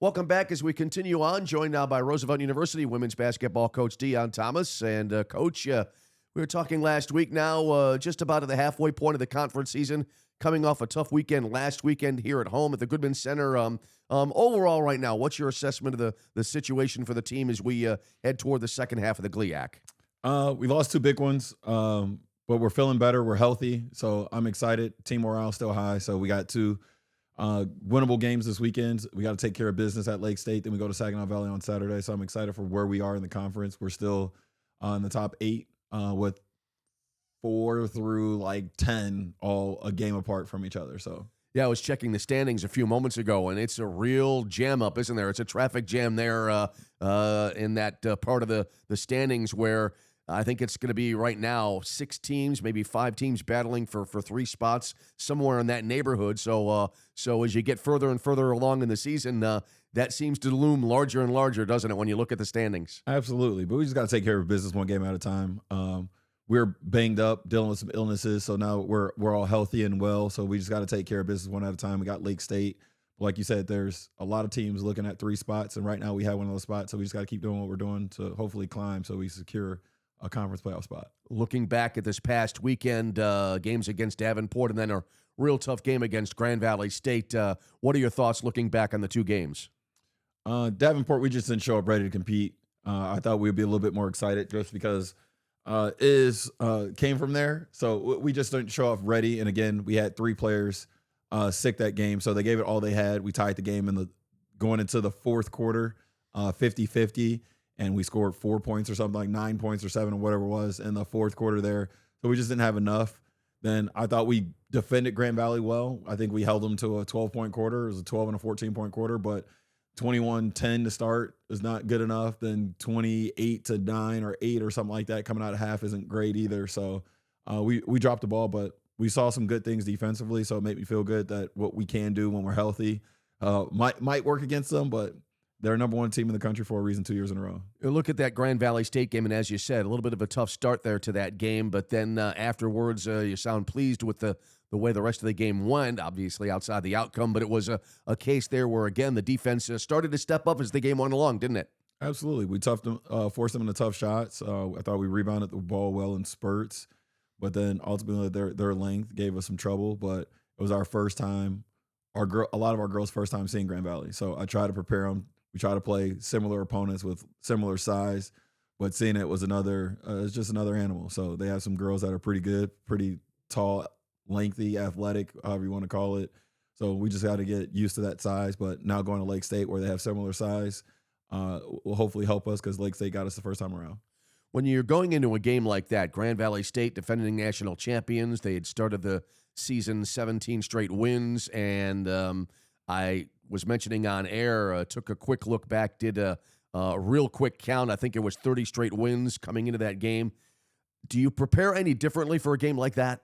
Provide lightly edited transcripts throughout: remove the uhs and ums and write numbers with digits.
Welcome back as we continue on, joined now by Roosevelt University women's basketball coach Deon Thomas. And Coach, we were talking last week now, just about at the halfway point of the conference season, coming off a tough weekend last weekend here at home at the Goodman Center. Overall right now, what's your assessment of the situation for the team as we head toward the second half of the GLIAC? We lost two big ones, but we're feeling better. We're healthy, so I'm excited. Team morale still high, so we got two winnable games this weekend. We got to take care of business at Lake State. Then we go to Saginaw Valley on Saturday. So I'm excited for where we are in the conference. We're still in the top 8 with 4 through like 10 all a game apart from each other. So Yeah, I was checking the standings a few moments ago, and it's a real jam up, isn't there? It's a traffic jam there in that part of the standings where I think it's going to be right now 6 teams, maybe 5 teams battling for 3 spots somewhere in that neighborhood. So as you get further and further along in the season, that seems to loom larger and larger, doesn't it, when you look at the standings? absolutely, but we just got to take care of business one game at a time. We're banged up, dealing with some illnesses, so now we're all healthy and well. So we just got to take care of business one at a time. We got Lake State. Like you said, there's a lot of teams looking at 3 spots, and right now we have one of those spots. So we just got to keep doing what we're doing to hopefully climb so we secure a conference playoff spot. Looking back at this past weekend, games against Davenport and then a real tough game against Grand Valley State, what are your thoughts looking back on the 2 games? Davenport, we just didn't show up ready to compete. I thought we'd be a little bit more excited just because came from there. So we just didn't show up ready. And again, we had 3 players sick that game. So they gave it all they had. We tied the game going into the fourth quarter, 50-50. And we scored 4 points or something, like 9 points or 7 or whatever it was in the fourth quarter there. So we just didn't have enough. Then I thought we defended Grand Valley well. I think we held them to a 12-point quarter. It was a 12 and a 14-point quarter, but 21-10 to start is not good enough. Then 28-9 or 8 or something like that coming out of half isn't great either. So we dropped the ball, but we saw some good things defensively. So it made me feel good that what we can do when we're healthy might work against them, but they're number 1 team in the country for a reason 2 years in a row. You look at that Grand Valley State game, and as you said, a little bit of a tough start there to that game, but then afterwards you sound pleased with the way the rest of the game went, obviously outside the outcome, but it was a case there where, again, the defense started to step up as the game went along, didn't it? Absolutely. We forced them into tough shots. I thought we rebounded the ball well in spurts, but then ultimately their length gave us some trouble, but it was our first time, a lot of our girls' first time seeing Grand Valley. So I try to prepare them. We try to play similar opponents with similar size, but seeing it was it's just another animal. So they have some girls that are pretty good, pretty tall, lengthy, athletic, however you want to call it. So we just got to get used to that size. But now going to Lake State where they have similar size will hopefully help us because Lake State got us the first time around. When you're going into a game like that, Grand Valley State, defending national champions, they had started the season 17 straight wins, and I was mentioning on air, took a quick look back, did a real quick count. I think it was 30 straight wins coming into that game. Do you prepare any differently for a game like that?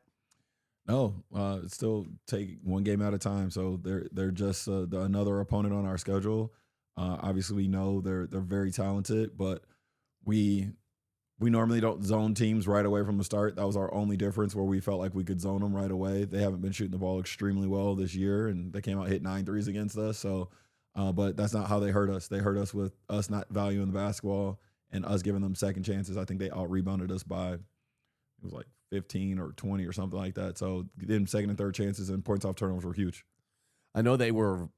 No, still take one game at a time. So they're just another opponent on our schedule. Obviously, we know they're very talented, but we normally don't zone teams right away from the start. That was our only difference where we felt like we could zone them right away. They haven't been shooting the ball extremely well this year, and they came out hit 9 threes against us. So, but that's not how they hurt us. They hurt us with us not valuing the basketball and us giving them second chances. I think they out-rebounded us by, it was like 15 or 20 or something like that. So then second and third chances and points off turnovers were huge. I know they were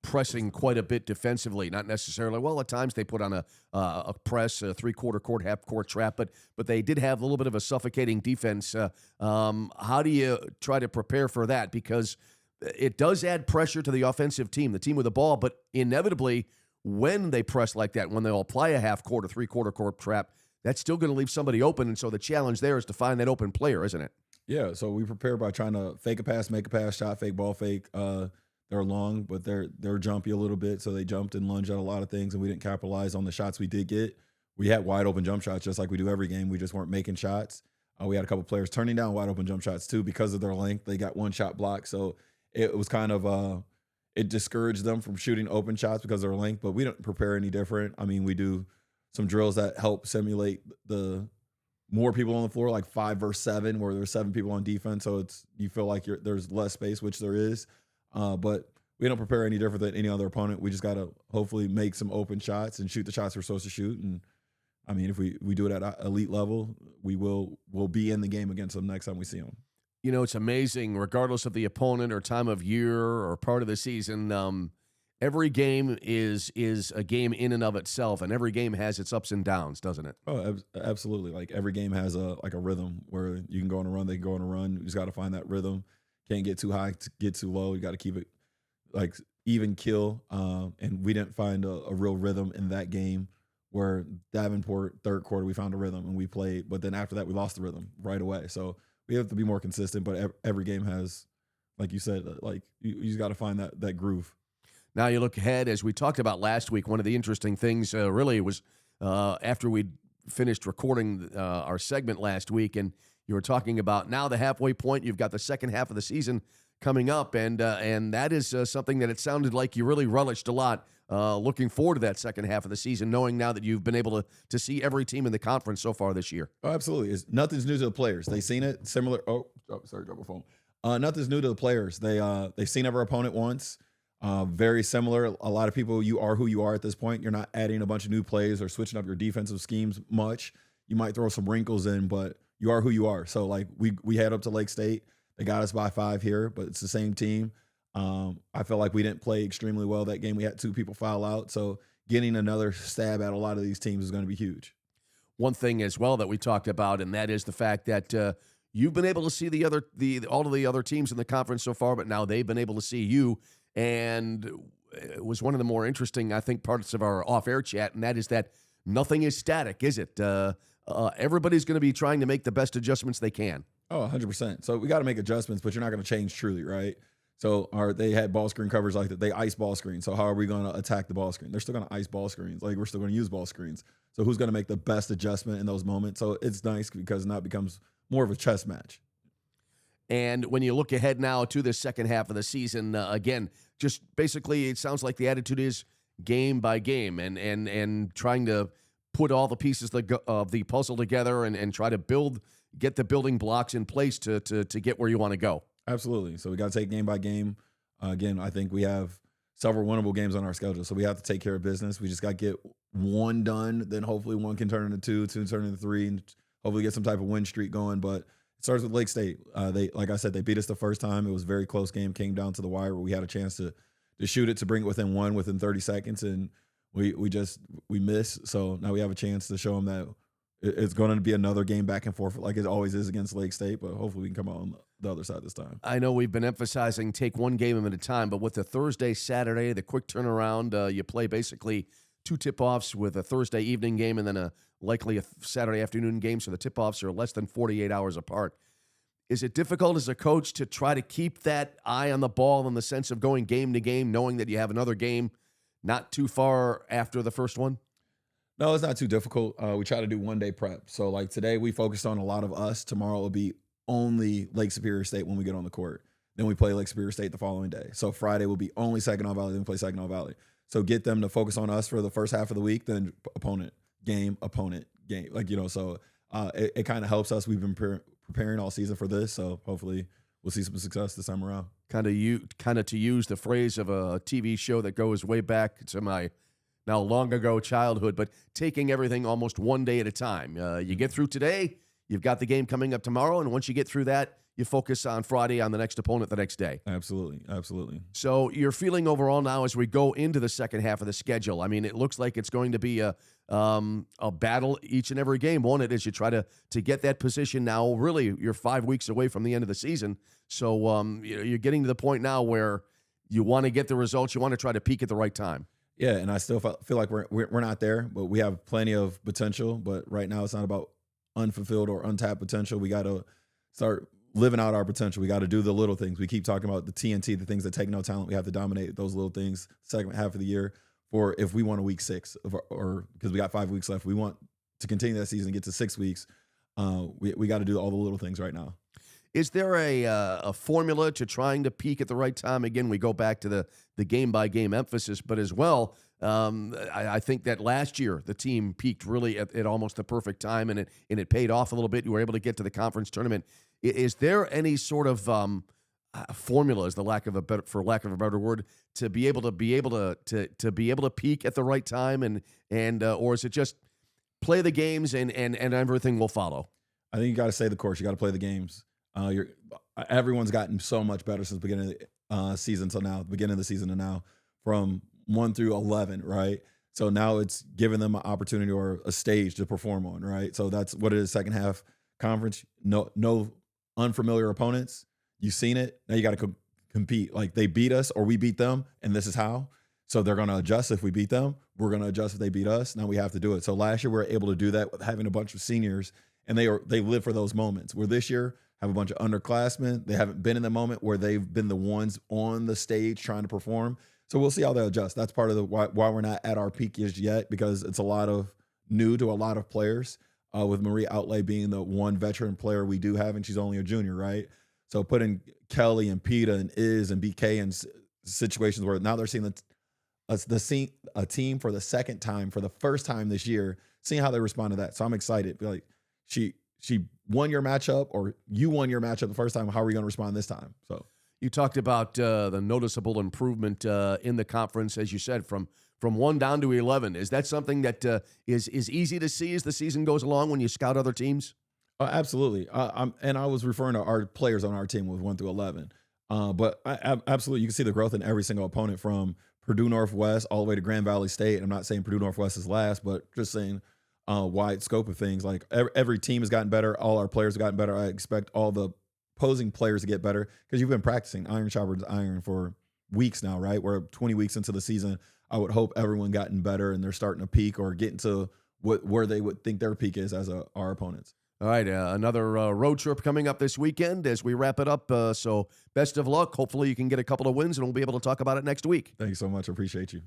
pressing quite a bit defensively, not necessarily. Well, at times they put on a press, a 3/4 court, half court trap, but they did have a little bit of a suffocating defense. How do you try to prepare for that? Because it does add pressure to the offensive team, the team with the ball, but inevitably when they press like that, when they'll apply a half court or 3/4 court trap, that's still going to leave somebody open. And so the challenge there is to find that open player, isn't it? Yeah, so we prepare by trying to fake a pass, make a pass, shot fake, ball fake. They're long, but they're jumpy a little bit, so they jumped and lunged at a lot of things, and we didn't capitalize on the shots we did get. We had wide open jump shots just like we do every game. We just weren't making shots. We had a couple players turning down wide open jump shots too because of their length. They got one shot blocked, so it was kind of it discouraged them from shooting open shots because of their length. But we don't prepare any different. I mean, we do some drills that help simulate the more people on the floor, like 5 versus 7, where there's 7 people on defense, so you feel like there's less space, which there is. But we don't prepare any different than any other opponent. We just got to hopefully make some open shots and shoot the shots we're supposed to shoot. And I mean, if we do it at an elite level, we'll be in the game against them next time we see them. You know, it's amazing, regardless of the opponent or time of year or part of the season. Every game is a game in and of itself, and every game has its ups and downs, doesn't it? Oh, absolutely. Like every game has a rhythm where you can go on a run, they can go on a run. You just got to find that rhythm. Can't get too high, get too low. You got to keep it like even kill. And we didn't find a real rhythm in that game. Where Davenport, third quarter, we found a rhythm and we played, but then after that, we lost the rhythm right away. So we have to be more consistent, but every game has, like you said, like you just got to find that groove. Now you look ahead, as we talked about last week, one of the interesting things really was after we finished recording our segment last week, and you were talking about now the halfway point, you've got the second half of the season coming up, and that is something that it sounded like you really relished a lot. Looking forward to that second half of the season, knowing now that you've been able to see every team in the conference so far this year. Oh, absolutely. Nothing's new to the players. They've seen it. Similar. Oh, sorry, drop my phone. Nothing's new to the players. They've seen every opponent once. Very similar. A lot of people, you are who you are at this point. You're not adding a bunch of new plays or switching up your defensive schemes much. You might throw some wrinkles in, but you are who you are. So, like, we head up to Lake State. They got us by 5 here, but it's the same team. I felt like we didn't play extremely well that game. We had 2 people foul out. So getting another stab at a lot of these teams is going to be huge. One thing as well that we talked about, and that is the fact that you've been able to see all of the other teams in the conference so far, but now they've been able to see you. And it was one of the more interesting, I think, parts of our off-air chat, and that is that nothing is static, is it? Everybody's going to be trying to make the best adjustments they can. Oh, 100%. So we got to make adjustments, but you're not going to change truly, right? So they had ball screen covers like that. They ice ball screens. So how are we going to attack the ball screen? They're still going to ice ball screens. Like, we're still going to use ball screens. So who's going to make the best adjustment in those moments? So it's nice because now it becomes more of a chess match. And when you look ahead now to the second half of the season, again, just basically it sounds like the attitude is game by game and trying to put all the pieces of the puzzle together and try to get the building blocks in place to get where you want to go. Absolutely. So we got to take game by game. Again, I think we have several winnable games on our schedule, so we have to take care of business. We just got to get one done, then hopefully one can turn into two turn into 3, and hopefully get some type of win streak going. But it starts with Lake State. Like I said, they beat us the first time. It was a very close game, came down to the wire where we had a chance to shoot it, to bring it within 30 seconds, and we missed. So now we have a chance to show them that it's going to be another game back and forth like it always is against Lake State, but hopefully we can come out on the other side this time. I know we've been emphasizing take one game at a time, but with the Thursday, Saturday, the quick turnaround, you play basically 2 tip-offs with a Thursday evening game and then likely a Saturday afternoon game, so the tip-offs are less than 48 hours apart. Is it difficult as a coach to try to keep that eye on the ball in the sense of going game to game, knowing that you have another game not too far after the first one? No, it's not too difficult. We try to do one-day prep. So, like, today we focused on a lot of us. Tomorrow will be only Lake Superior State when we get on the court. Then we play Lake Superior State the following day. So Friday will be only Saginaw Valley, then we play Saginaw Valley. So get them to focus on us for the first half of the week, then opponent, game. Like, so it kind of helps us. We've been preparing all season for this, so hopefully we'll see some success this time around. Kind of to use the phrase of a TV show that goes way back to my now long ago childhood, but taking everything almost one day at a time. You get through today, you've got the game coming up tomorrow, and once you get through that, you focus on Friday on the next opponent the next day. Absolutely. So you're feeling overall now as we go into the second half of the schedule. I mean, it looks like it's going to be a battle each and every game, won't it, as you try to get that position now. Really, you're 5 weeks away from the end of the season. So you're getting to the point now where you want to get the results. You want to try to peak at the right time. Yeah, and I still feel like we're not there, but we have plenty of potential. But right now, it's not about unfulfilled or untapped potential. We got to start living out our potential. We got to do the little things. We keep talking about the TNT, the things that take no talent. We have to dominate those little things second half of the year. For if we want a week 6, or because we got 5 weeks left, we want to continue that season, get to 6 weeks. We got to do all the little things right now. Is there a formula to trying to peak at the right time? Again, we go back to the game-by-game emphasis, but as well, I think that last year the team peaked really at almost the perfect time, and it paid off a little bit. You were able to get to the conference tournament. Is there any sort of formula is for lack of a better word, to be able to peak at the right time, and or is it just play the games and everything will follow? I think you got to stay the course. You got to play the games. Everyone's gotten so much better since the beginning of the season till now, the beginning of the season to now, from 1 through 11, right? So now it's giving them an opportunity or a stage to perform on, right? So that's what it is. Second half conference, no unfamiliar opponents. You've seen it. Now you got to compete. Like they beat us or we beat them, and this is how. So they're going to adjust if we beat them. We're going to adjust if they beat us. Now we have to do it. So last year we were able to do that with having a bunch of seniors, and they live for those moments. Where this year have a bunch of underclassmen. They haven't been in the moment where they've been the ones on the stage trying to perform. So we'll see how they adjust. That's part of the why we're not at our peak yet, because it's a lot of new to a lot of players. With Marie Outlay being the one veteran player we do have, and she's only a junior, right? So putting Kelly and Peta and Iz and BK in situations where now they're seeing a team for the second time, for the first time this year, seeing how they respond to that. So I'm excited. Like she won your matchup, or you won your matchup the first time. How are we going to respond this time? So you talked about the noticeable improvement in the conference, as you said, from 1 down to 11. Is that something that is easy to see as the season goes along when you scout other teams? Absolutely. I was referring to our players on our team with 1 through 11. But absolutely, you can see the growth in every single opponent, from Purdue Northwest all the way to Grand Valley State. And I'm not saying Purdue Northwest is last, but just saying wide scope of things. Like every team has gotten better. All our players have gotten better. I expect all the opposing players to get better, because you've been practicing iron sharpens iron for weeks now, right? We're 20 weeks into the season. I would hope everyone gotten better and they're starting to peak or getting to where they would think their peak is as our opponents. All right, another road trip coming up this weekend as we wrap it up. So best of luck. Hopefully you can get a couple of wins, and we'll be able to talk about it next week. Thanks so much. I appreciate you.